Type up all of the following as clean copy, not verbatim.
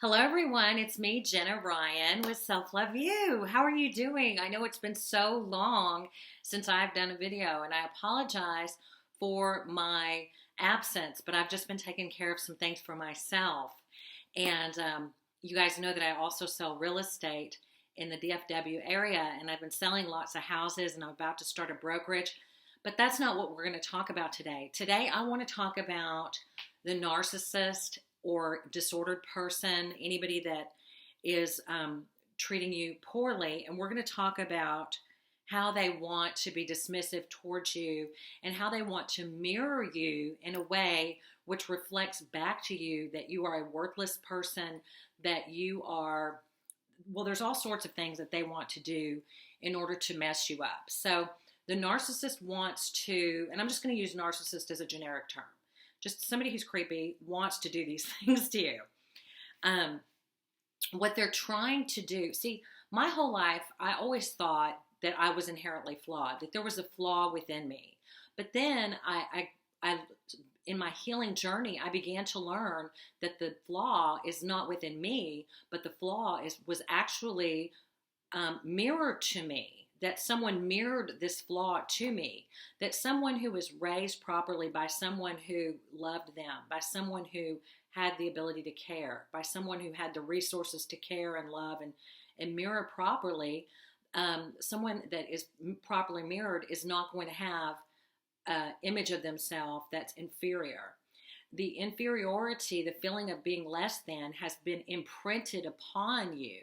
Hello, everyone. It's me, Jenna Ryan, with Self Love You. How are you doing? I know it's been so long since I've done a video, and I apologize for my absence, but I've just been taking care of some things for myself. And you guys know that I also sell real estate in the DFW area, and I've been selling lots of houses, and I'm about to start a brokerage. But that's not what we're going to talk about today. Today, I want to talk about the narcissist or disordered person, anybody that is treating you poorly. And we're going to talk about how they want to be dismissive towards you and how they want to mirror you in a way which reflects back to you that you are a worthless person, that you are, well, there's all sorts of things that they want to do in order to mess you up. So the narcissist wants to, and I'm just going to use narcissist as a generic term, just somebody who's creepy wants to do these things to you. What they're trying to do, see, my whole life, I always thought that I was inherently flawed, that there was a flaw within me. But then I in my healing journey, I began to learn that the flaw is not within me, but the flaw was actually mirrored to me. That someone mirrored this flaw to me, that someone who was raised properly by someone who loved them, by someone who had the ability to care, by someone who had the resources to care and love and mirror properly, someone that is properly mirrored is not going to have an image of themselves that's inferior. The inferiority, the feeling of being less than, has been imprinted upon you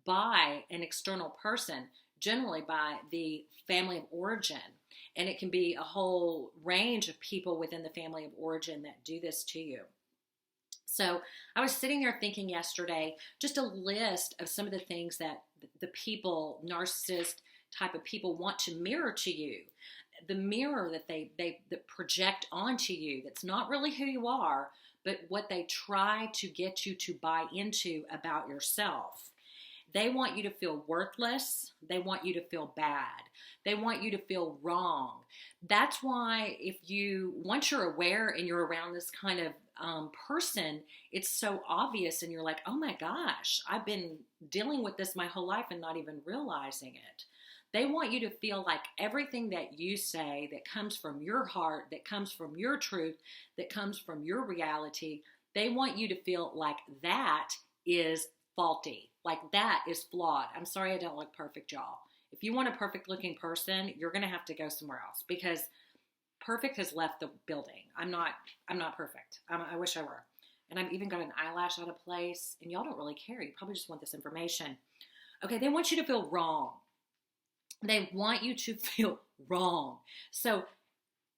by an external person, generally by the family of origin. And it can be a whole range of people within the family of origin that do this to you. So I was sitting there thinking yesterday, just a list of some of the things that the people, narcissist type of people, want to mirror to you. The mirror that they project onto you, that's not really who you are, but what they try to get you to buy into about yourself. They want you to feel worthless. They want you to feel bad. They want you to feel wrong. That's why once you're aware and you're around this kind of person, it's so obvious and you're like, oh my gosh, I've been dealing with this my whole life and not even realizing it. They want you to feel like everything that you say that comes from your heart, that comes from your truth, that comes from your reality, they want you to feel like that is faulty, like that is flawed. I'm sorry I don't look perfect, y'all. If you want a perfect looking person, you're going to have to go somewhere else because perfect has left the building. I'm not perfect. I wish I were. And I've even got an eyelash out of place, and y'all don't really care. You probably just want this information. Okay, they want you to feel wrong. They want you to feel wrong. So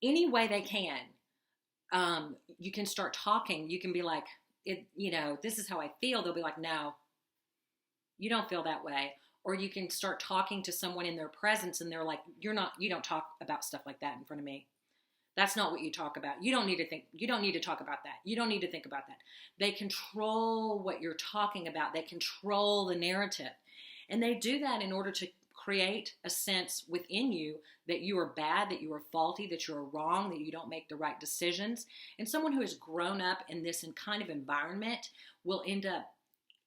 any way they can, you can start talking. You can be like, this is how I feel. They'll be like, no, you don't feel that way. Or you can start talking to someone in their presence and they're like, you don't talk about stuff like that in front of me. That's not what you talk about. You don't need to talk about that. You don't need to think about that. They control what you're talking about. They control the narrative. And they do that in order to create a sense within you that you are bad, that you are faulty, that you're wrong, that you don't make the right decisions. And someone who has grown up in this kind of environment will end up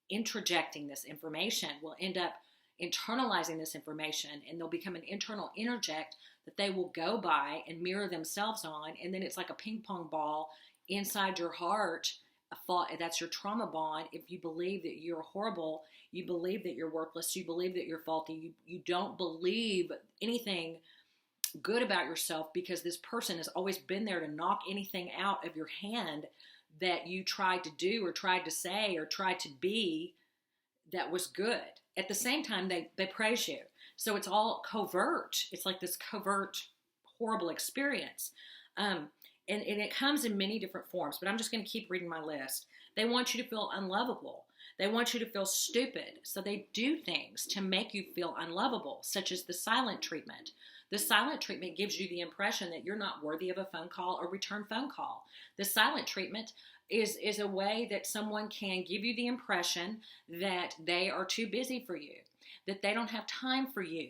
interjecting this information, will end up internalizing this information, and they'll become an internal interject that they will go by and mirror themselves on, and then it's like a ping pong ball inside your heart. That's your trauma bond. If you believe that you're horrible, you believe that you're worthless, you believe that you're faulty, you don't believe anything good about yourself because this person has always been there to knock anything out of your hand that you tried to do or tried to say or tried to be that was good. At the same time, they praise you. So it's all covert. It's like this covert, horrible experience. And it comes in many different forms, but I'm just going to keep reading my list. They want you to feel unlovable. They want you to feel stupid. So they do things to make you feel unlovable, such as the silent treatment. The silent treatment gives you the impression that you're not worthy of a phone call or return phone call. The silent treatment is a way that someone can give you the impression that they are too busy for you. that they don't have time for you,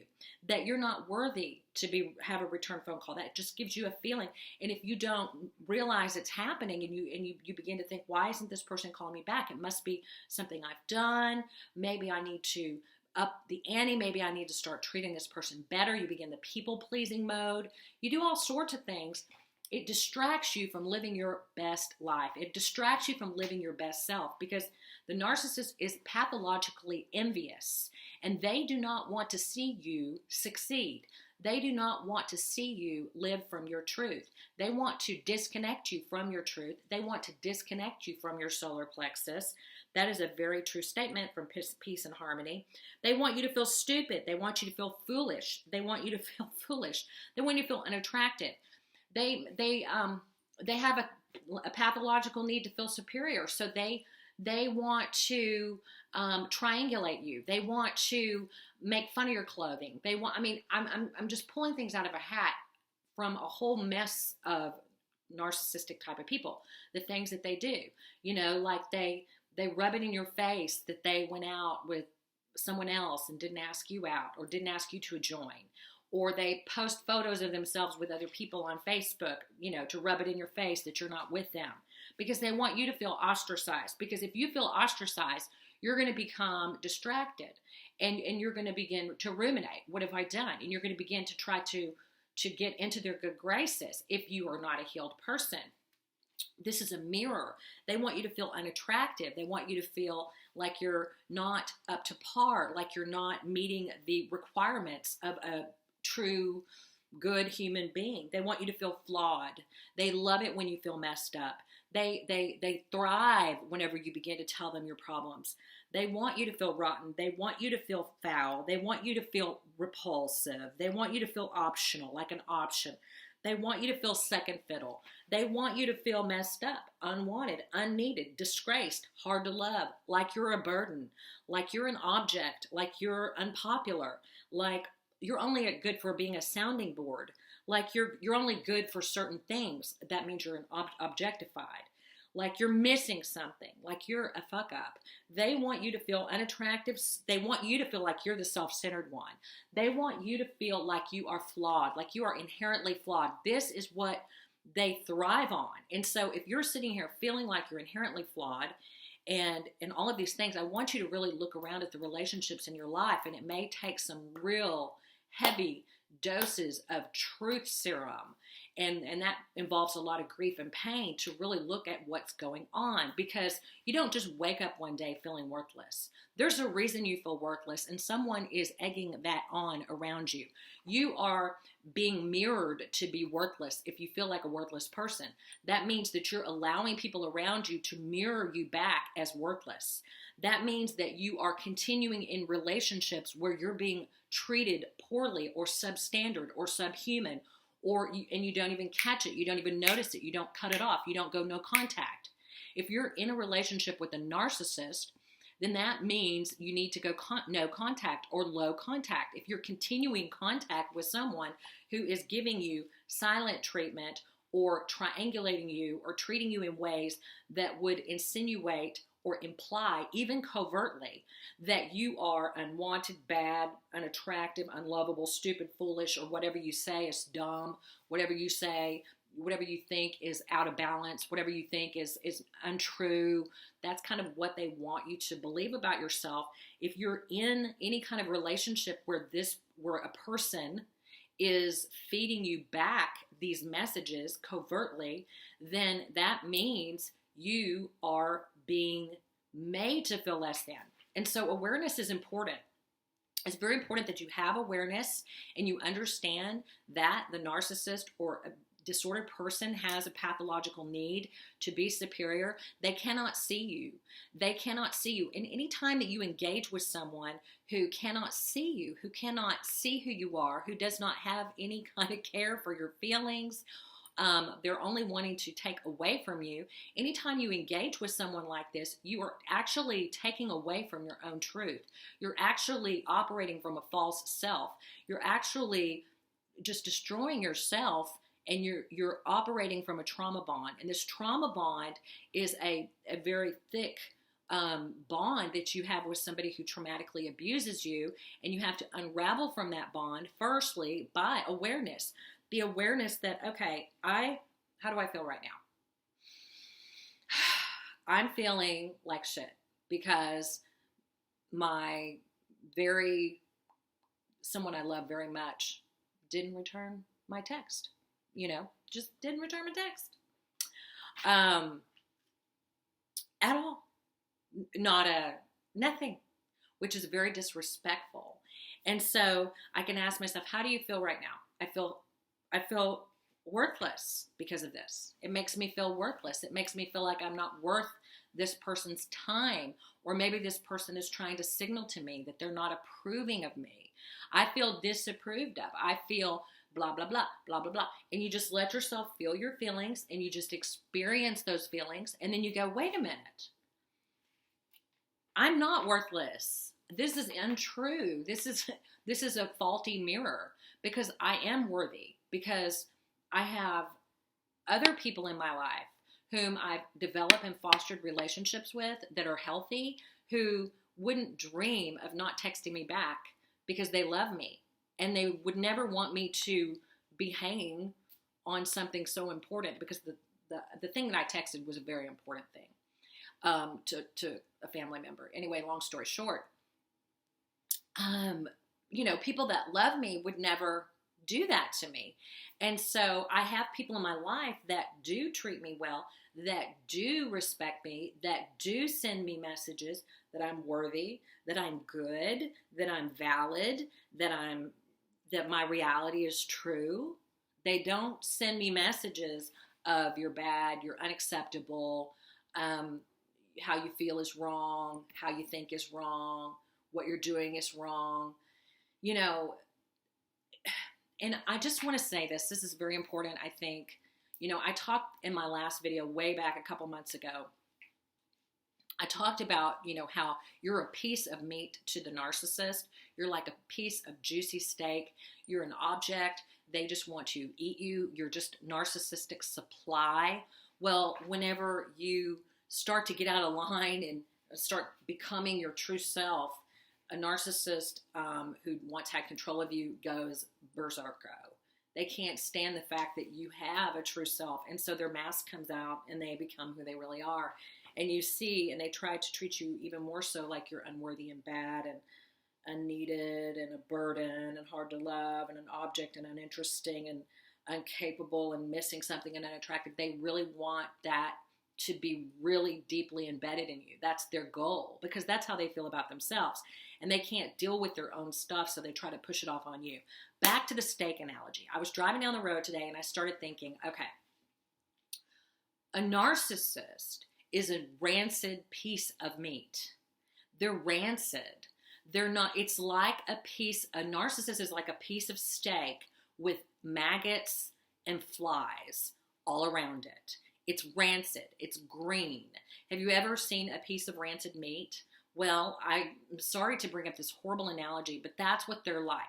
that you're not worthy to have a return phone call. That just gives you a feeling. And if you don't realize it's happening and you begin to think, why isn't this person calling me back? It must be something I've done. Maybe I need to up the ante. Maybe I need to start treating this person better. You begin the people-pleasing mode. You do all sorts of things. It distracts you from living your best life. It distracts you from living your best self, because the narcissist is pathologically envious, and they do not want to see you succeed. They do not want to see you live from your truth. They want to disconnect you from your truth. They want to disconnect you from your solar plexus. That is a very true statement from Peace and Harmony. They want you to feel stupid. They want you to feel foolish. They want you to feel foolish. They want you to feel unattractive. They have a pathological need to feel superior. So they want to triangulate you. They want to make fun of your clothing. I'm just pulling things out of a hat from a whole mess of narcissistic type of people. The things that they do, like they rub it in your face that they went out with someone else and didn't ask you out, or didn't ask you to join. Or they post photos of themselves with other people on Facebook, to rub it in your face that you're not with them, because they want you to feel ostracized. Because if you feel ostracized, you're going to become distracted, and you're going to begin to ruminate. What have I done? And you're going to begin to try to get into their good graces if you are not a healed person. This is a mirror. They want you to feel unattractive. They want you to feel like you're not up to par, like you're not meeting the requirements of a true, good human being. They want you to feel flawed. They love it when you feel messed up. They thrive whenever you begin to tell them your problems. They want you to feel rotten. They want you to feel foul. They want you to feel repulsive. They want you to feel optional, like an option. They want you to feel second fiddle. They want you to feel messed up, unwanted, unneeded, disgraced, hard to love, like you're a burden, like you're an object, like you're unpopular, like you're only good for being a sounding board, like you're only good for certain things. That means you're objectified, like you're missing something, like you're a fuck up. They want you to feel unattractive. They want you to feel like you're the self-centered one. They want you to feel like you are flawed, like you are inherently flawed. This is what they thrive on. And so if you're sitting here feeling like you're inherently flawed, and all of these things, I want you to really look around at the relationships in your life, and it may take some real heavy doses of truth serum, and that involves a lot of grief and pain, to really look at what's going on, because you don't just wake up one day feeling worthless. There's a reason you feel worthless, and someone is egging that on around you. You are being mirrored to be worthless. If you feel like a worthless person, that means that you're allowing people around you to mirror you back as worthless. That means that you are continuing in relationships where you're being treated poorly or substandard or subhuman, and you don't even catch it. You don't even notice it. You don't cut it off. You don't go no contact. If you're in a relationship with a narcissist, then that means you need to go no contact or low contact. If you're continuing contact with someone who is giving you silent treatment, or triangulating you, or treating you in ways that would insinuate or imply, even covertly, that you are unwanted, bad, unattractive, unlovable, stupid, foolish, or whatever you say is dumb, whatever you say, whatever you think is out of balance, whatever you think is untrue, that's kind of what they want you to believe about yourself. If you're in any kind of relationship where a person is feeding you back these messages covertly, then that means you are being made to feel less than. And so awareness is important. It's very important that you have awareness and you understand that the narcissist or a disordered person has a pathological need to be superior. They cannot see you. They cannot see you. And any time that you engage with someone who cannot see you, who cannot see who you are, who does not have any kind of care for your feelings, they're only wanting to take away from you. Anytime you engage with someone like this, you are actually taking away from your own truth. You're actually operating from a false self. You're actually just destroying yourself, and you're operating from a trauma bond. And this trauma bond is a very thick bond that you have with somebody who traumatically abuses you, and you have to unravel from that bond firstly by awareness. The awareness that, okay, how do I feel right now? I'm feeling like shit because someone I love very much didn't return my text, just didn't return my text. At all. Nothing, which is very disrespectful. And so I can ask myself, how do you feel right now? I feel worthless because of this. It makes me feel worthless. It makes me feel like I'm not worth this person's time, or maybe this person is trying to signal to me that they're not approving of me. I feel disapproved of. I feel blah, blah, blah, blah, blah, blah. And you just let yourself feel your feelings, and you just experience those feelings. And then you go, wait a minute. I'm not worthless. This is untrue. This is a faulty mirror, because I am worthy, because I have other people in my life whom I've developed and fostered relationships with that are healthy, who wouldn't dream of not texting me back because they love me, and they would never want me to be hanging on something so important, because the thing that I texted was a very important thing to a family member. Anyway, long story short, people that love me would never do that to me. And so I have people in my life that do treat me well, that do respect me, that do send me messages that I'm worthy, that I'm good, that I'm valid, that my reality is true. They don't send me messages of you're bad, you're unacceptable, how you feel is wrong, how you think is wrong, what you're doing is wrong. And I just want to say this is very important, I think. I talked in my last video way back a couple months ago. I talked about, how you're a piece of meat to the narcissist. You're like a piece of juicy steak. You're an object. They just want to eat you. You're just narcissistic supply. Well, whenever you start to get out of line and start becoming your true self, a narcissist who once had control of you goes berserko. They can't stand the fact that you have a true self. And so their mask comes out and they become who they really are. And you see, and they try to treat you even more so like you're unworthy and bad and unneeded and a burden and hard to love and an object and uninteresting and incapable and missing something and unattractive. They really want that to be really deeply embedded in you. That's their goal, because that's how they feel about themselves. And they can't deal with their own stuff, so they try to push it off on you. Back to the steak analogy. I was driving down the road today and I started thinking, okay, a narcissist is a rancid piece of meat. They're rancid. They're not, it's like a narcissist is like a piece of steak with maggots and flies all around it. It's rancid. It's green. Have you ever seen a piece of rancid meat? Well, I'm sorry to bring up this horrible analogy, but that's what they're like.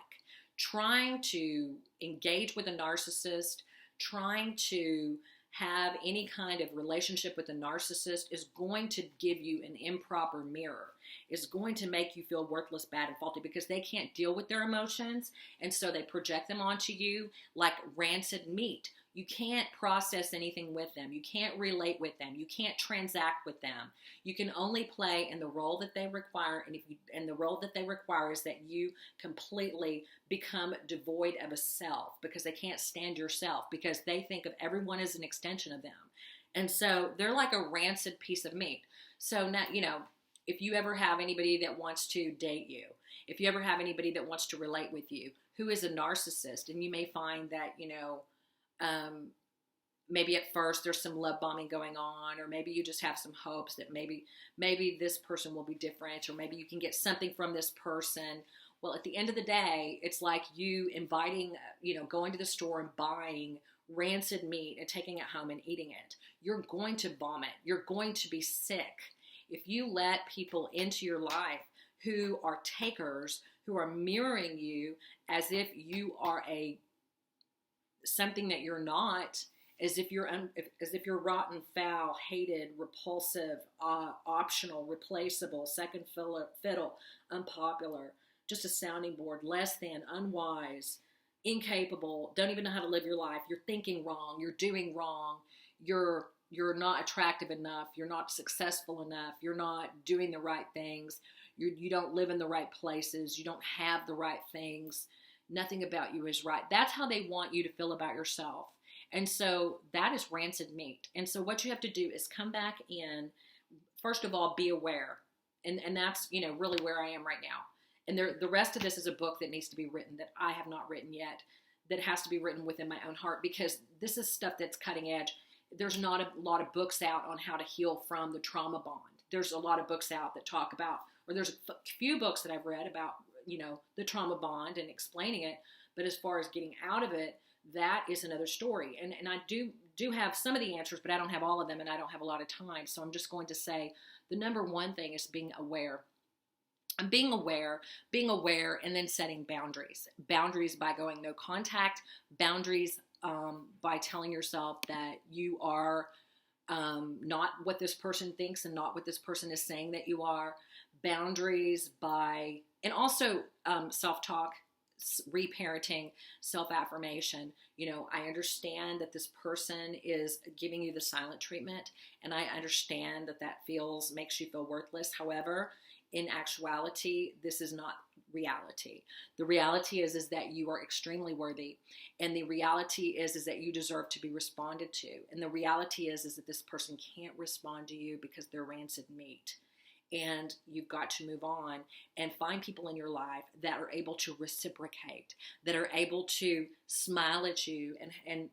Trying to engage with a narcissist, trying to have any kind of relationship with a narcissist is going to give you an improper mirror. It's going to make you feel worthless, bad, and faulty, because they can't deal with their emotions, and so they project them onto you like rancid meat. You can't process anything with them. You can't relate with them. You can't transact with them. You can only play in the role that they require, and the role that they require is that you completely become devoid of a self, because they can't stand yourself, because they think of everyone as an extension of them. And so they're like a rancid piece of meat. So now, if you ever have anybody that wants to date you, if you ever have anybody that wants to relate with you, who is a narcissist, and you may find that, maybe at first there's some love bombing going on, or maybe you just have some hopes that maybe this person will be different, or maybe you can get something from this person. Well, at the end of the day, it's like you inviting, going to the store and buying rancid meat and taking it home and eating it. You're going to vomit. You're going to be sick. If you let people into your life who are takers, who are mirroring you as if you are something that you're not, as if you're as if you're rotten, foul, hated, repulsive, optional, replaceable, second fiddle, unpopular, just a sounding board, less than, unwise, incapable, don't even know how to live your life. You're thinking wrong. You're doing wrong. You're not attractive enough. You're not successful enough. You're not doing the right things. You don't live in the right places. You don't have the right things. Nothing about you is right. That's how they want you to feel about yourself. And so that is rancid meat. And so what you have to do is come back in, first of all, be aware. And that's, really where I am right now. And the rest of this is a book that needs to be written that I have not written yet, that has to be written within my own heart, because this is stuff that's cutting edge. There's not a lot of books out on how to heal from the trauma bond. There's a lot of books out that talk about, or there's a few books that I've read about, the trauma bond and explaining it. But as far as getting out of it, that is another story. And I do have some of the answers, but I don't have all of them, and I don't have a lot of time. So I'm just going to say the number one thing is being aware. And being aware, and then setting boundaries. Boundaries by going no contact. Boundaries by telling yourself that you are not what this person thinks and not what this person is saying that you are. Boundaries by, and also self-talk, reparenting, self-affirmation. I understand that this person is giving you the silent treatment, and I understand that makes you feel worthless. However, in actuality, this is not reality. The reality is that you are extremely worthy. And the reality is that you deserve to be responded to. And the reality is that this person can't respond to you because they're rancid meat. And you've got to move on and find people in your life that are able to reciprocate, that are able to smile at you and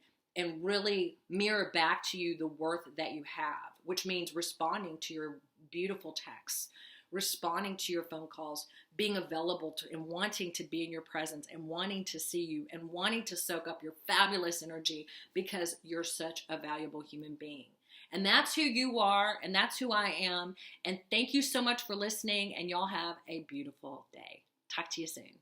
really mirror back to you the worth that you have, which means responding to your beautiful texts, responding to your phone calls, being available to and wanting to be in your presence and wanting to see you and wanting to soak up your fabulous energy because you're such a valuable human being. And that's who you are, and that's who I am. And thank you so much for listening, and y'all have a beautiful day. Talk to you soon.